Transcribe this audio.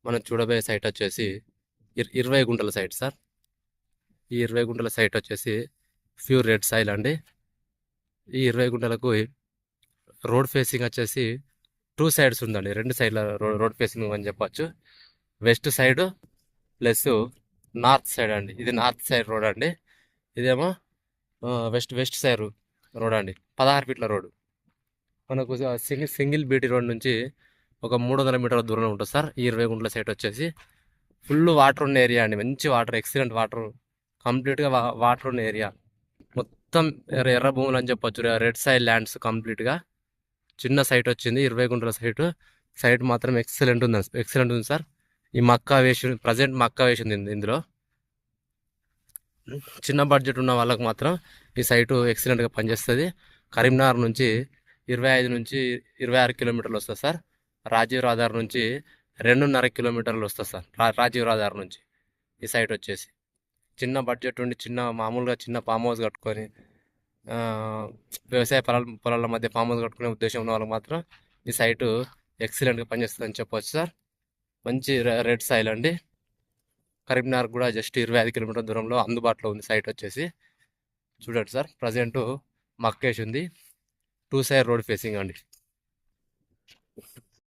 మనం చూడబోయే సైట్ వచ్చేసి 20 గుంటల సైట్ సార్. ఈ 20 గుంటల సైట్ వచ్చేసి ప్యూర్ రెడ్ సాయిల్ అండి. ఈ 20 గుంటలకు రోడ్ ఫేసింగ్ వచ్చేసి 2 సైడ్స్ ఉందండి. 2 సైడ్ల రోడ్ ఫేసింగ్ అని చెప్పొచ్చు. West side plus north side అండి. ఇది నార్త్ సైడ్ రోడ్ అండి. ఇదేమో వెస్ట్ సైడ్ రోడ్ అండి. 16 ఫీట్ల రోడ్. మనకు సింగిల్ బీటీ రోడ్ నుంచి ఒక 300 మీటర్ల దూరంలో ఉంటుంది సార్. ఈ 20 గుంటల సైట్ వచ్చేసి ఫుల్ వాటర్ ఉన్న ఏరియా అండి. మంచి వాటర్, ఎక్సలెంట్ వాటర్, కంప్లీట్గా వాటర్ ఉన్న ఏరియా. మొత్తం ఎర్ర భూములు అని చెప్పొచ్చు. రెడ్ సైడ్ ల్యాండ్స్ కంప్లీట్గా. చిన్న సైట్ వచ్చింది, 20 గుంటల సైట్ మాత్రం ఎక్సలెంట్ ఉంది సార్. ఈ మక్కా వేసి ప్రజెంట్ మక్కా వేసింది ఇందులో. చిన్న బడ్జెట్ ఉన్న వాళ్ళకి మాత్రం ఈ సైటు ఎక్సలెంట్గా పనిచేస్తుంది. కరీంనగర్ నుంచి 25 నుంచి 26 కిలోమీటర్లు వస్తుంది సార్. రాజీవ్ రహదారి నుంచి 2.5 కిలోమీటర్లు వస్తుంది సార్. రాజీవ్ రహదారి నుంచి ఈ సైట్ వచ్చేసి చిన్న బడ్జెట్ ఉండి మామూలుగా చిన్న ఫామ్ హౌస్ కట్టుకొని వ్యవసాయ పొలాల మధ్య ఫామ్ హౌస్ కట్టుకునే ఉద్దేశం ఉన్న వాళ్ళకి మాత్రం ఈ సైటు ఎక్సలెంట్గా పనిచేస్తుంది అని చెప్పవచ్చు సార్. మంచి రెడ్ సాయిల్ అండి. కరీంనగర్ కూడా జస్ట్ 25 కిలోమీటర్ల దూరంలో అందుబాటులో ఉంది సైట్ వచ్చేసి. చూడండి సార్, ప్రజెంట్ మక్కేసి ఉంది. 2 సైడ్ రోడ్ ఫేసింగ్ అండి.